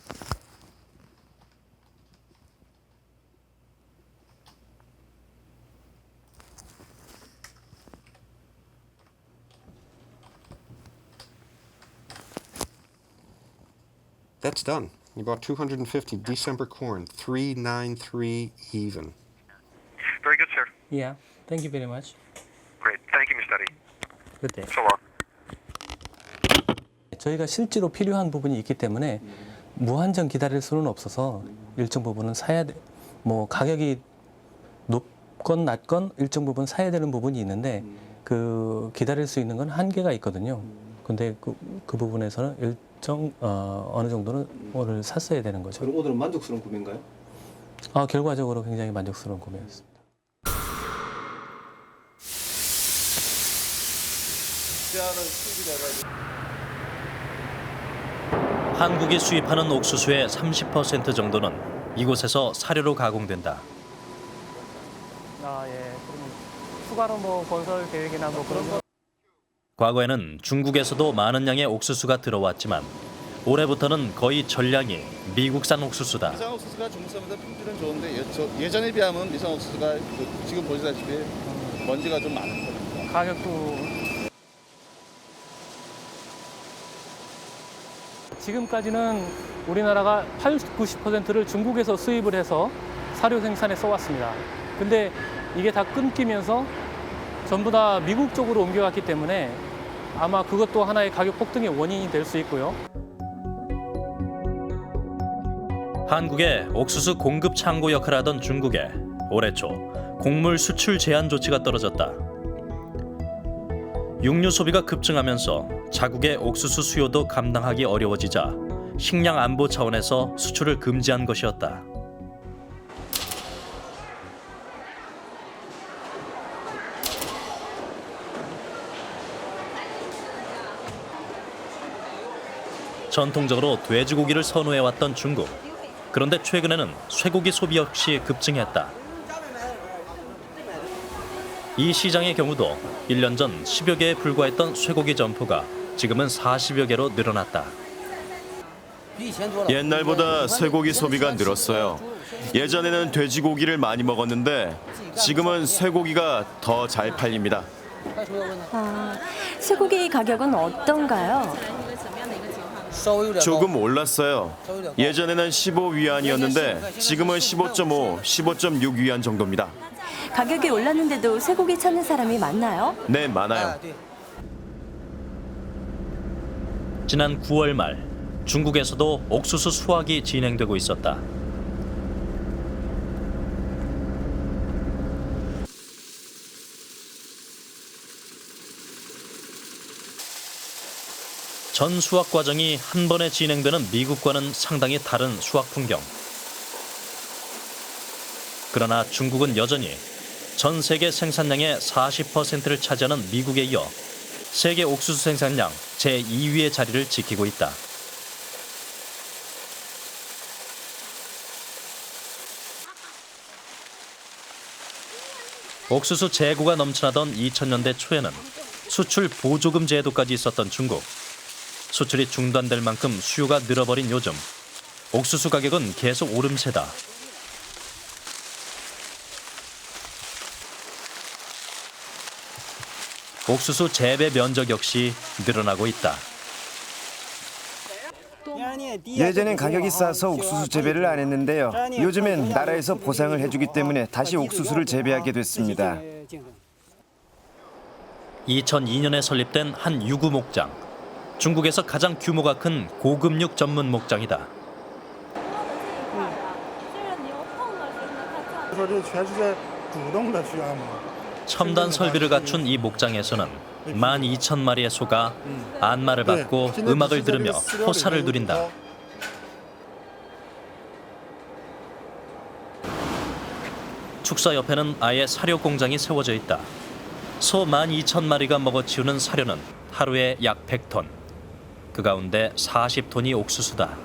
That's done. You bought 250 December corn, 393 even. Very good, sir. Yeah. Thank you very much. Great. Thank you, Mr. Lee. Good day. So long. 저희가 실제로 필요한 부분이 있기 때문에 무한정 기다릴 수는 없어서 일정 부분은 사야 돼. 뭐 가격이 높건 낮건 일정 부분 사야 되는 부분이 있는데 그 기다릴 수 있는 건 한계가 있거든요. 근데 그 부분에서는 일정 어느 정도는 오늘 샀어야 되는 거죠. 그럼 오늘은 만족스러운 구매인가요? 결과적으로 굉장히 만족스러운 구매였습니다. 한국이 수입하는 옥수수의 30% 정도는 이곳에서 사료로 가공된다. 예. 그러면 추가로 뭐 건설 계획이나 뭐 그런 거. 과거에는 중국에서도 많은 양의 옥수수가 들어왔지만 올해부터는 거의 전량이 미국산 옥수수다. 미산 옥수수가 중국산보다 품질은 좋은데 예전에 비하면 미산 옥수수가 지금 보시다시피 먼지가 좀 많은 편입니다. 가격도 지금까지는 우리나라가 80, 90%를 중국에서 수입을 해서 사료 생산에 써왔습니다. 근데 이게 다 끊기면서 전부 다 미국 쪽으로 옮겨갔기 때문에 아마 그것도 하나의 가격 폭등의 원인이 될 수 있고요. 한국의 옥수수 공급 창고 역할을 하던 중국에 올해 초 곡물 수출 제한 조치가 떨어졌다. 육류 소비가 급증하면서 자국의 옥수수 수요도 감당하기 어려워지자 식량 안보 차원에서 수출을 금지한 것이었다. 전통적으로 돼지고기를 선호해왔던 중국. 그런데 최근에는 쇠고기 소비 역시 급증했다. 이 시장의 경우도 1년 전 10여 개에 불과했던 쇠고기 점포가 지금은 40여 개로 늘어났다. 옛날보다 쇠고기 소비가 늘었어요. 예전에는 돼지고기를 많이 먹었는데 지금은 쇠고기가 더 잘 팔립니다. 쇠고기 가격은 어떤가요? 조금 올랐어요. 예전에는 15위안이었는데 지금은 15.5, 15.6위안 정도입니다. 가격이 올랐는데도 쇠고기 찾는 사람이 많나요? 네, 많아요. 지난 9월 말 중국에서도 옥수수 수확이 진행되고 있었다. 전 수확 과정이 한 번에 진행되는 미국과는 상당히 다른 수확 풍경. 그러나 중국은 여전히 전 세계 생산량의 40%를 차지하는 미국에 이어 세계 옥수수 생산량 제2위의 자리를 지키고 있다. 옥수수 재고가 넘쳐나던 2000년대 초에는 수출 보조금 제도까지 있었던 중국. 수출이 중단될 만큼 수요가 늘어버린 요즘 옥수수 가격은 계속 오름세다. 옥수수 재배 면적 역시 늘어나고 있다. 예전엔 가격이 싸서 옥수수 재배를 안 했는데요. 요즘엔 나라에서 보상을 해주기 때문에 다시 옥수수를 재배하게 됐습니다. 2002년에 설립된 한 유구 목장. 중국에서 가장 규모가 큰 고급육 전문 목장이다. 첨단 설비를 갖춘 이 목장에서는 12,000마리의 소가 안마를 받고 음악을 들으며 호사를 누린다. 축사 옆에는 아예 사료 공장이 세워져 있다. 소 12,000마리가 먹어치우는 사료는 하루에 약 100톤. 그 가운데 40톤이 옥수수다.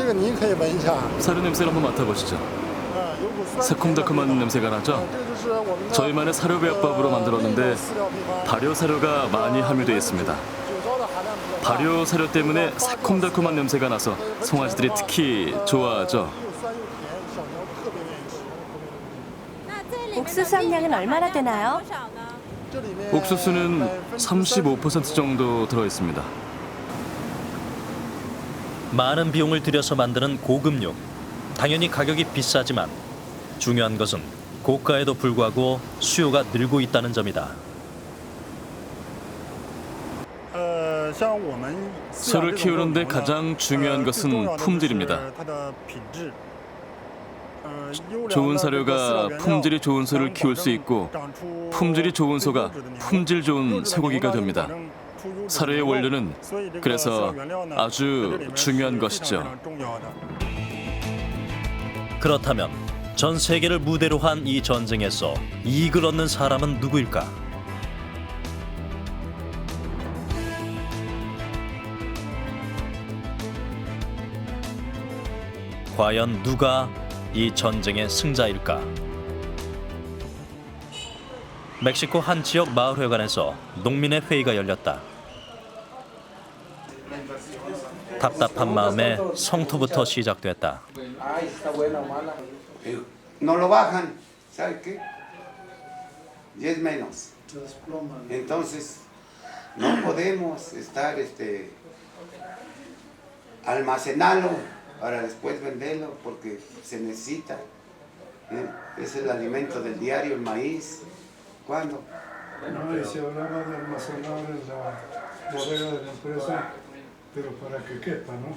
个您可以闻一下。 사료 냄새를 한번 맡아보시죠. 새콤달콤한 냄새가 나죠? 저희만의 사료 배합법으로 만들었는데 발효 사료가 많이 함유되어 있습니다. 발효 사료 때문에 새콤달콤한 냄새가 나서 송아지들이 특히 좋아하죠. 옥수수 함량은 얼마나 되나요? 옥수수는 35% 정도 들어 있습니다. 많은 비용을 들여서 만드는 고급육. 당연히 가격이 비싸지만 중요한 것은 고가에도 불구하고 수요가 늘고 있다는 점이다. 소를 키우는데 가장 중요한 것은 품질입니다. 좋은 사료가 품질이 좋은 소를 키울 수 있고 품질이 좋은 소가 품질 좋은 쇠고기가 됩니다. 사료의 원료는 그래서 아주 중요한 것이죠. 그렇다면 전 세계를 무대로 한 이 전쟁에서 이익을 얻는 사람은 누구일까? 과연 누가 이 전쟁의 승자일까? 멕시코 한 지역 마을회관에서 농민의 회의가 열렸다. 답답한 마음에 성토부터 시작됐다. No lo bajan, ¿sabe qué? 10 menos. Entonces, no podemos estar almacenarlo para después venderlo porque se necesita. Es el alimento del diario, el maíz. ¿Cuándo? No, y se hablaba de almacenar en la bodega de la empresa, pero para que quepa, ¿no?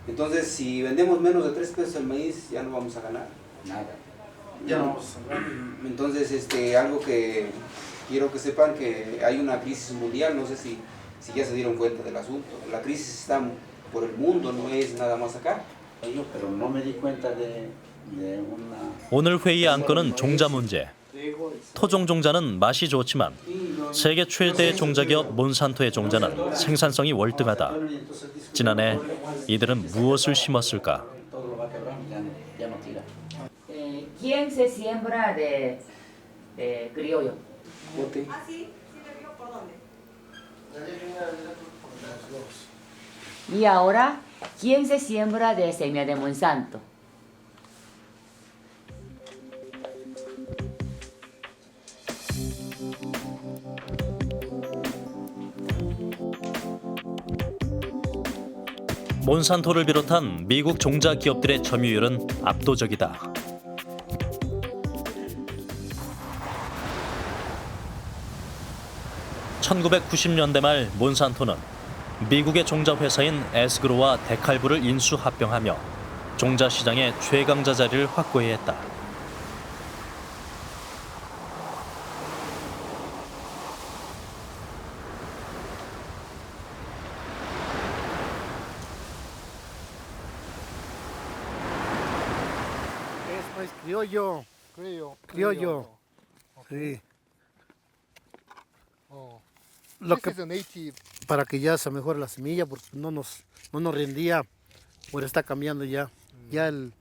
Entonces, si vendemos menos de 3 pesos el maíz, ya no vamos a ganar nada. Ya no vamos a ganar. Entonces, algo que quiero que sepan que hay una crisis mundial, no sé si ya se dieron cuenta del asunto. La crisis está por el mundo, no es nada más acá. Pero no me di cuenta de una... 오늘 회의 안건은 종자 문제. 토종 종자는 맛이 좋지만 세계 최대의 종자기업 몬산토의 종자는 생산성이 월등하다. 지난해 이들은 무엇을 심었을까? ¿Quién se siembra de criollo? Y ahora, ¿quién se siembra de semilla de Monsanto? 몬산토를 비롯한 미국 종자 기업들의 점유율은 압도적이다. (1990년대) 말 몬산토는 미국의 종자 회사인 에스그로와 데칼브를 인수 합병하며 종자 시장의 최강자 자리를 확고히 했다. Es criollo. Criollo. Sí. Lo que, para que ya se mejore la semilla, porque no nos rendía, ahora está cambiando ya. Ya el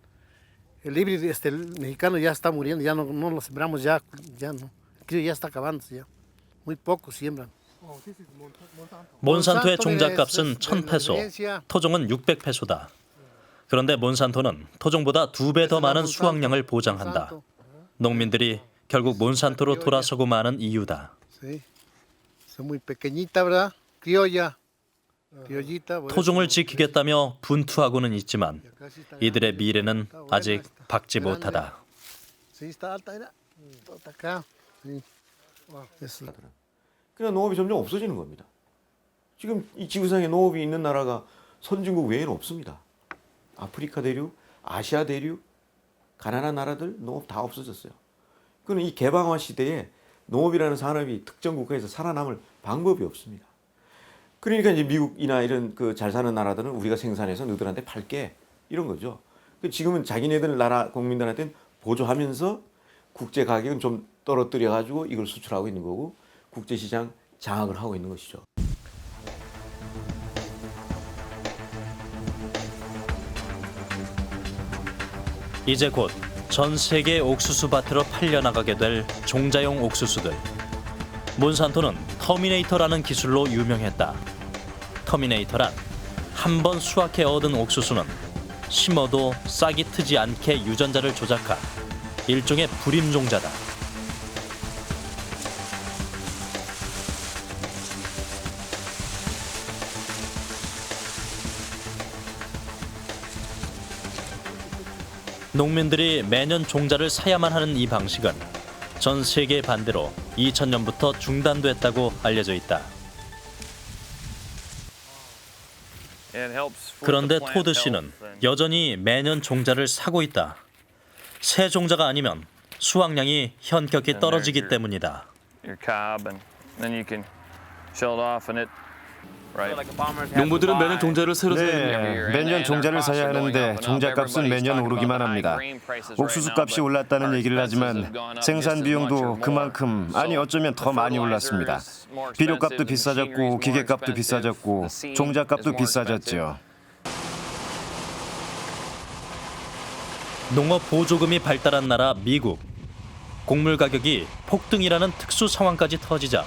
híbrido el mexicano ya está muriendo, ya no lo sembramos, ya no. El criollo ya está acabándose ya. Muy poco siembran. 몬산토의 종자값은 1,000페소, 토종은 600페소다. 그런데 몬산토는 토종보다 2배 더 많은 수확량을 보장한다. 농민들이 결국 몬산토로 돌아서고 마는 이유다. 토종을 지키겠다며 분투하고는 있지만 이들의 미래는 아직 밝지 못하다. 그냥 농업이 점점 없어지는 겁니다. 지금 이 지구상에 농업이 있는 나라가 선진국 외에는 없습니다. 아프리카 대륙, 아시아 대륙, 가난한 나라들 농업 다 없어졌어요. 그는 이 개방화 시대에 농업이라는 산업이 특정 국가에서 살아남을 방법이 없습니다. 그러니까 이제 미국이나 이런 그 잘 사는 나라들은 우리가 생산해서 너희들한테 팔게 이런 거죠. 지금은 자기네들 나라 국민들한테는 보조하면서 국제 가격은 좀 떨어뜨려 가지고 이걸 수출하고 있는 거고 국제 시장 장악을 하고 있는 것이죠. 이제 곧 전 세계 옥수수 밭으로 팔려나가게 될 종자용 옥수수들. 몬산토는 터미네이터라는 기술로 유명했다. 터미네이터란 한 번 수확해 얻은 옥수수는 심어도 싹이 트지 않게 유전자를 조작한 일종의 불임 종자다. 농민들이 매년 종자를 사야만 하는 이 방식은 전 세계 반대로 2000년부터 중단됐다고 알려져 있다. 그런데 토드 씨는 여전히 매년 종자를 사고 있다. 새 종자가 아니면 수확량이 현격히 떨어지기 때문이다. 농부들은 매년 종자를 새로 사야 네, 매년 종자를 사야 하는데 종자값은 매년 오르기만 합니다. 옥수수 값이 올랐다는 얘기를 하지만 생산 비용도 그만큼, 아니 어쩌면 더 많이 올랐습니다. 비료값도 비싸졌고 기계값도 비싸졌고 종자값도 비싸졌죠. 농업 보조금이 발달한 나라 미국. 곡물 가격이 폭등이라는 특수 상황까지 터지자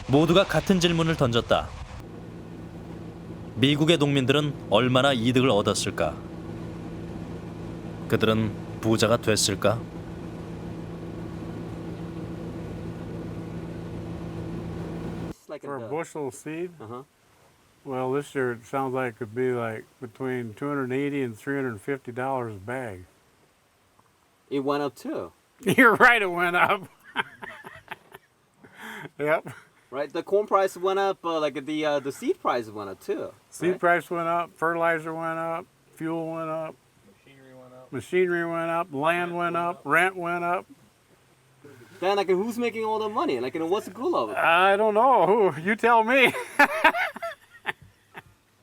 모두가 같은 질문을 던졌다. 미국의 농민들은 얼마나 이득을 얻었을까? 그들은 부자가 됐을까? For a bushel of seed? Well, this year it sounds like it could be like between $280 and $350 a bag. It went up too. You're right, it went up. Yep. Right, the corn price went up, like the seed price went up too. Seed price went up, fertilizer went up, fuel went up, machinery went up, land went up, rent went up. Then, like, who's making all the money? Like, what's the goal of it? I don't know. Who? You tell me.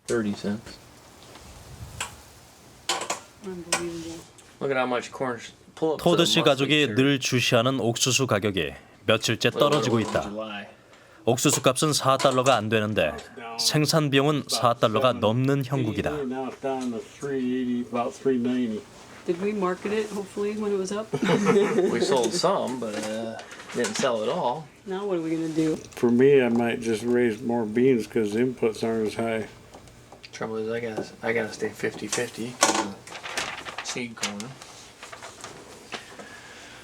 30 cents. Unbelievable. Look at how much corn. 토드 씨 가족이 늘 주시하는 옥수수 가격이 며칠째 떨어지고 있다. 옥수수 값은 $4가 안 되는데 생산 비용은 $4가 넘는 형국이다. Did we market it, hopefully, when it was up? We sold some, but didn't sell it all. Now what are we going to do? For me, I might just raise more beans because the inputs aren't as high. Trouble is, I gotta stay 50-50 because of seed corn.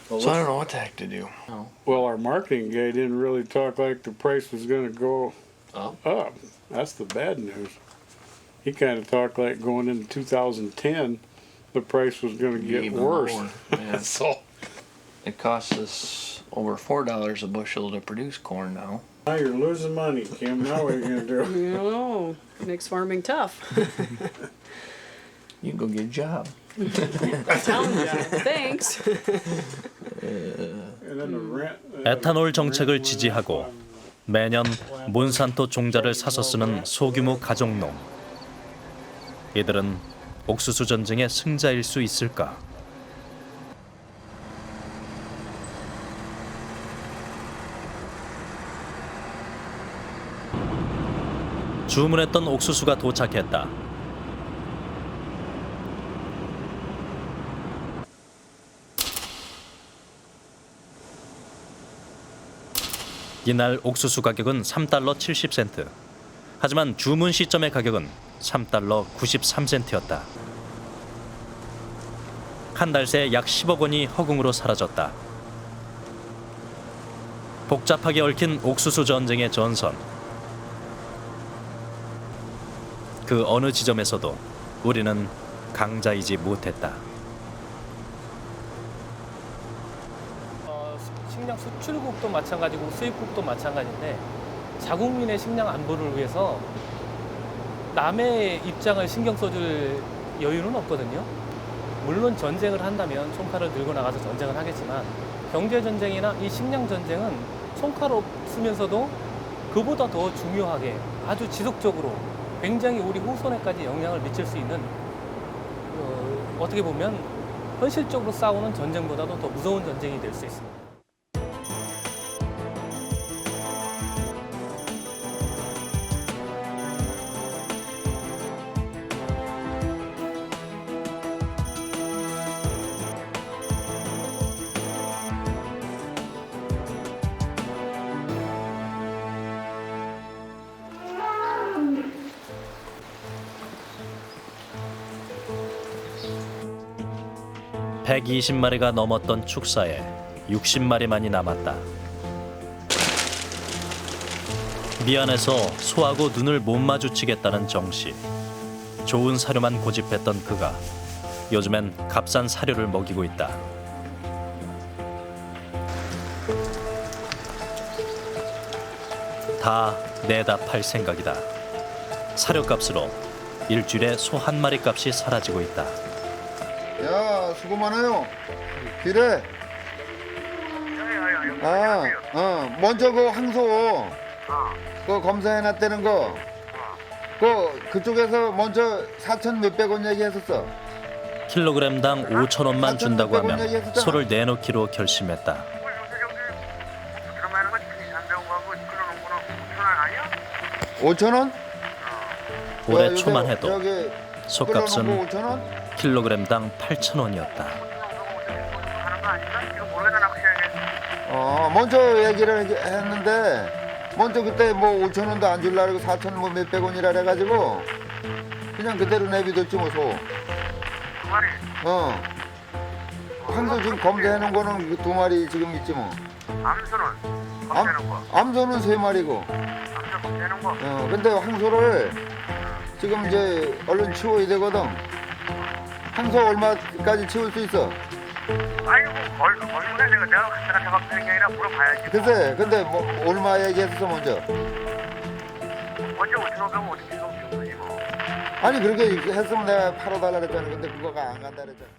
So I don't know what the heck to do. Well, our marketing guy didn't really talk like the price was going to go up. That's the bad news. He kind of talked like going into 2010, the price was going to get Even worse. more, yeah. So it costs us over $4 a bushel to produce corn now. now you're losing money, Kim. Now what are you going to do? I don't know. Makes farming tough. You can go get a job. Thanks. 에탄올 정책을 지지하고 매년 몬산토 종자를 사서 쓰는 소규모 가족농. 이들은 옥수수 전쟁의 승자일 수 있을까? 주문했던 옥수수가 도착했다. 이날 옥수수 가격은 $3 70센트. 하지만 주문 시점의 가격은 $3 93센트였다. 한 달 새 약 10억 원이 허공으로 사라졌다. 복잡하게 얽힌 옥수수 전쟁의 전선. 그 어느 지점에서도 우리는 강자이지 못했다. 식량 수출국도 마찬가지고 수입국도 마찬가지인데 자국민의 식량 안보를 위해서 남의 입장을 신경 써줄 여유는 없거든요. 물론 전쟁을 한다면 총칼을 들고 나가서 전쟁을 하겠지만 경제 전쟁이나 이 식량 전쟁은 총칼 없으면서도 그보다 더 중요하게 아주 지속적으로 굉장히 우리 후손에까지 영향을 미칠 수 있는 어떻게 보면 현실적으로 싸우는 전쟁보다도 더 무서운 전쟁이 될 수 있습니다. 120마리가 넘었던 축사에 60마리만이 남았다. 미안해서 소하고 눈을 못 마주치겠다는 정씨. 좋은 사료만 고집했던 그가 요즘엔 값싼 사료를 먹이고 있다. 다 내다 팔 생각이다. 사료값으로 일주일에 소 한 마리 값이 사라지고 있다. 야, 수고 많아요. 그래. 먼저 그 항소 그 검사해놨다는 거 그쪽에서 먼저 4천 몇백 원 얘기했었어. 킬로그램당 5,000원만 준다고 하면 소를 내놓기로 결심했다. 5,000원? 올해 초만 해도 여기 소값은 5,000원? 킬로그램당 8,000원이었다. 먼저 얘기를 했는데 먼저 그때 뭐 5,000원도 안 줄라고 4,000 뭐 몇백 원이라 해가지고 그냥 그대로 내비뒀지 뭐 소. 항소 지금 검사해놓은 거는 그 2마리 지금 있지 뭐. 암소는 검사해놓은 거. 암소는 3마리고. 암소 검사해놓은 거. 근데 항소를 지금 이제 얼른 치워야 되거든. 항소 얼마까지 치울 수 있어? 아이고 얼마나 내가 갖다가 작업하는 게 아니라 물어봐야지. 글쎄, 근데 뭐 얼마 얘기했어 먼저? 먼저 5,500원 어떻게 좀 주지 뭐. 아니 그렇게 했으면 내가 팔아달라 그랬잖아. 근데 그거가 안 간다 그랬잖아.